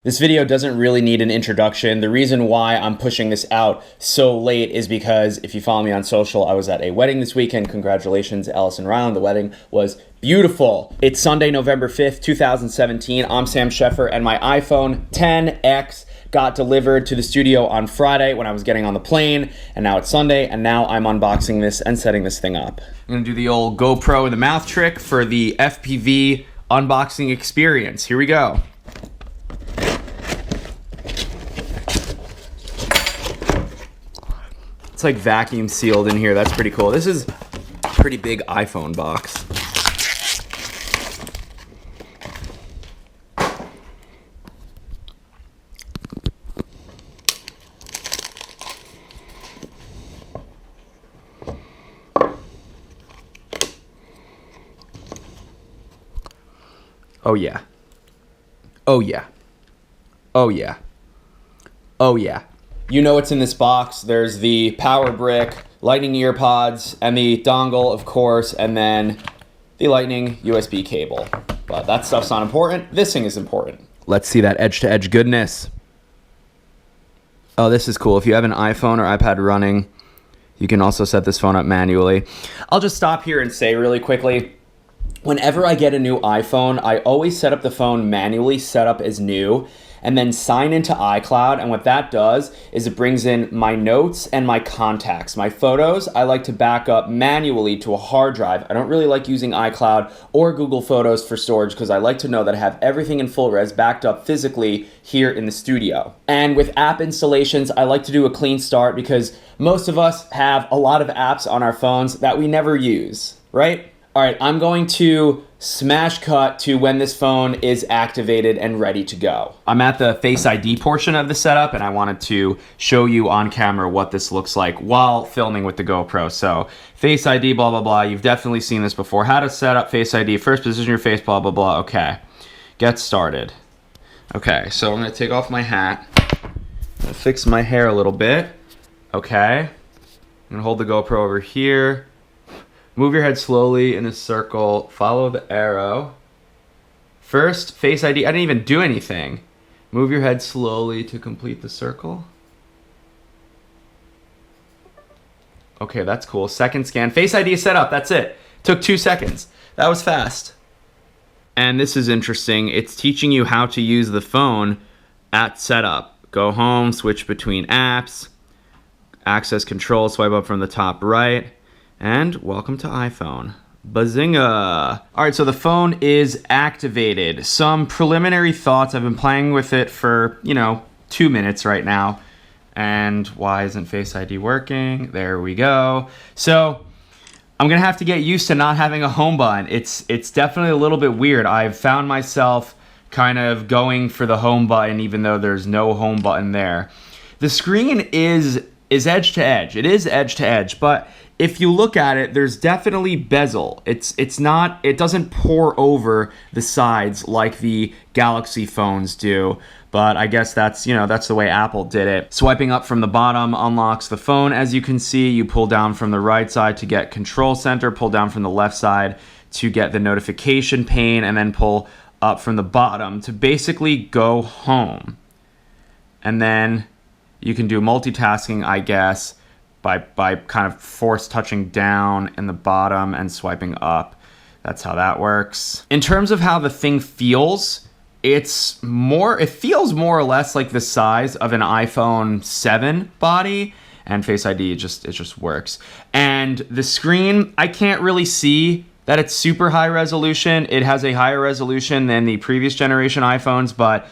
This video doesn't really need an introduction. The reason why I'm pushing this out so late is because if you follow me on social, I was at a wedding this weekend. Congratulations, Alice and Ryan. The wedding was beautiful. It's Sunday, November 5th, 2017. I'm Sam Sheffer, and my iPhone XS got delivered to the studio on Friday when I was getting on the plane, and now it's Sunday, and now I'm unboxing this and setting this thing up. I'm gonna do the old GoPro in the mouth trick for the FPV unboxing experience. Here we go. It's like vacuum sealed in here. That's pretty cool. This is a pretty big iPhone box. Oh yeah. Oh yeah. Oh yeah. Oh yeah. You know what's in this box. There's the power brick, lightning ear pods, and the dongle, of course, and then the lightning USB cable. But that stuff's not important. This thing is important. Let's see that edge-to-edge goodness. Oh, this is cool. If you have an iPhone or iPad running, you can also set this phone up manually. I'll just stop here and say really quickly, whenever I get a new iPhone, I always set up the phone manually, set up as new, and then sign into iCloud. And what that does is it brings in my notes and my contacts. My photos, I like to back up manually to a hard drive. I don't really like using iCloud or Google Photos for storage because I like to know that I have everything in full res backed up physically here in the studio. And with app installations, I like to do a clean start because most of us have a lot of apps on our phones that we never use, right? All right, I'm going to smash cut to when this phone is activated and ready to go. I'm at the Face ID portion of the setup, and I wanted to show you on camera what this looks like while filming with the GoPro. So Face ID, blah, blah, blah. You've definitely seen this before. How to set up Face ID. First, position your face, blah, blah, blah. Okay, get started. Okay, so I'm gonna take off my hat. I'm gonna fix my hair a little bit. Okay, I'm gonna hold the GoPro over here. Move your head slowly in a circle. Follow the arrow. First, Face ID. I didn't even do anything. Move your head slowly to complete the circle. Okay, that's cool. Second scan. Face ID is set up. That's it. Took 2 seconds. That was fast. And this is interesting. It's teaching you how to use the phone at setup. Go home, switch between apps, access control, swipe up from the top right. And welcome to iPhone. Bazinga! All right, so the phone is activated. Some preliminary thoughts. I've been playing with it for, 2 minutes right now. And why isn't Face ID working? There we go. So I'm gonna have to get used to not having a home button. It's definitely a little bit weird. I've found myself kind of going for the home button even though there's no home button there. The screen is edge to edge. It is edge to edge, but if you look at it, there's definitely bezel. It doesn't pour over the sides like the Galaxy phones do, but I guess that's the way Apple did it. Swiping up from the bottom unlocks the phone. As you can see, you pull down from the right side to get control center, pull down from the left side to get the notification pane, and then pull up from the bottom to basically go home. And then you can do multitasking, I guess, by kind of force touching down in the bottom and swiping up. That's how that works. In terms of how the thing feels, it feels more or less like the size of an iPhone 7 body, and Face ID, it just works. And the screen, I can't really see that it's super high resolution. It has a higher resolution than the previous generation iPhones, but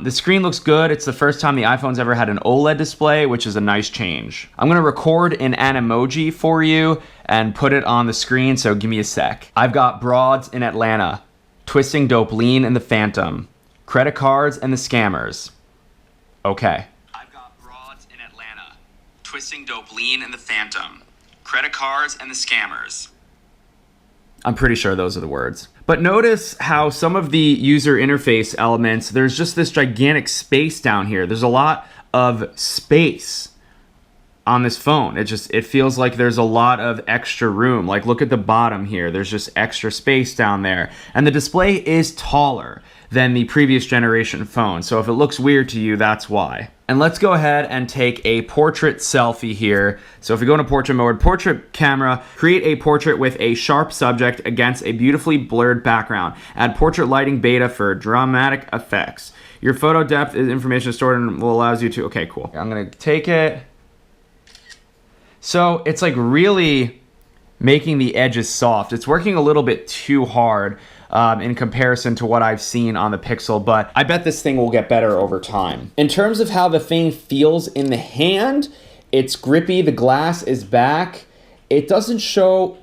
the screen looks good. It's the first time the iPhone's ever had an OLED display, which is a nice change. I'm gonna record an Animoji for you and put it on the screen, so give me a sec. I've got broads in Atlanta, twisting dope lean in the Phantom, credit cards and the scammers. Okay. I've got broads in Atlanta, twisting dope lean in the Phantom, credit cards and the scammers. I'm pretty sure those are the words. But notice how some of the user interface elements, there's just this gigantic space down here. There's a lot of space on this phone. It feels like there's a lot of extra room. Like, look at the bottom here. There's just extra space down there. And the display is taller than the previous generation phone. So if it looks weird to you, that's why. And let's go ahead and take a portrait selfie here. So if we go into portrait mode, portrait camera, create a portrait with a sharp subject against a beautifully blurred background. Add portrait lighting beta for dramatic effects. Your photo depth is information stored and will allows you to, okay, cool. I'm gonna take it. So it's like really making the edges soft. It's working a little bit too hard in comparison to what I've seen on the Pixel, but I bet this thing will get better over time. In terms of how the thing feels in the hand, it's grippy, the glass is back. It does show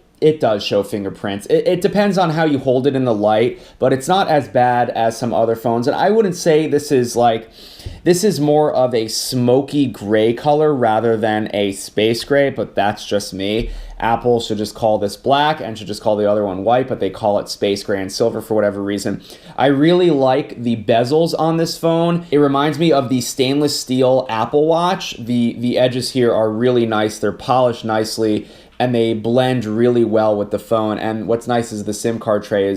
fingerprints. It depends on how you hold it in the light, but it's not as bad as some other phones. And I wouldn't say this is more of a smoky gray color rather than a space gray, but that's just me. Apple should just call this black and should just call the other one white, but they call it space gray and silver for whatever reason. I really like the bezels on this phone. It reminds me of the stainless steel Apple Watch. The edges here are really nice. They're polished nicely and they blend really well with the phone. And what's nice is the SIM card tray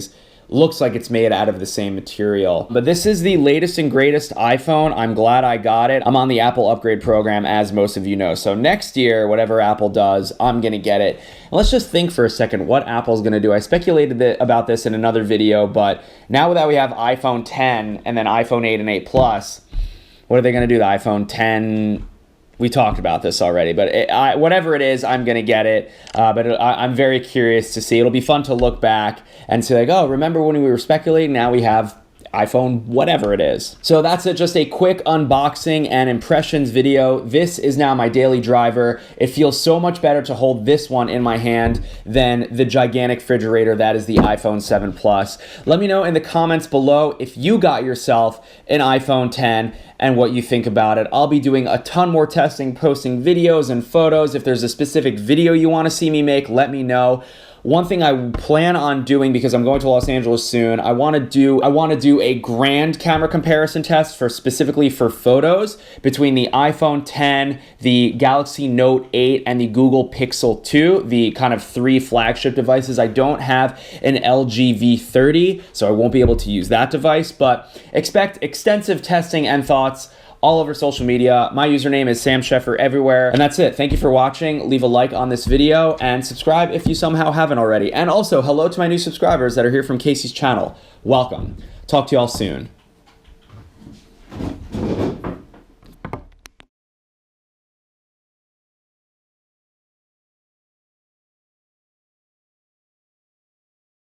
looks like it's made out of the same material. But this is the latest and greatest iPhone. I'm glad I got it. I'm on the Apple upgrade program, as most of you know. So next year, whatever Apple does, I'm gonna get it. And let's just think for a second what Apple's gonna do. I speculated about this in another video, but now that we have iPhone 10 and then iPhone 8 and 8 Plus, what are they gonna do? The iPhone 10, we talked about this already, but whatever it is, I'm going to get it. I'm very curious to see. It'll be fun to look back and say like, oh, remember when we were speculating? Now we have iPhone, whatever it is. So that's it, just a quick unboxing and impressions video. This is now my daily driver. It feels so much better to hold this one in my hand than the gigantic refrigerator that is the iPhone 7 Plus. Let me know in the comments below if you got yourself an iPhone 10 and what you think about it. I'll be doing a ton more testing, posting videos and photos. If there's a specific video you want to see me make, let me know. One thing I plan on doing, because I'm going to Los Angeles soon, I want to do a grand camera comparison test specifically for photos between the iPhone 10, the Galaxy Note 8, and the Google Pixel 2, the kind of 3 flagship devices. I don't have an LG V30, so I won't be able to use that device, but expect extensive testing and thoughts all over social media. My username is Sam Sheffer everywhere. And that's it. Thank you for watching. Leave a like on this video and subscribe if you somehow haven't already. And also, hello to my new subscribers that are here from Casey's channel. Welcome. Talk to y'all soon.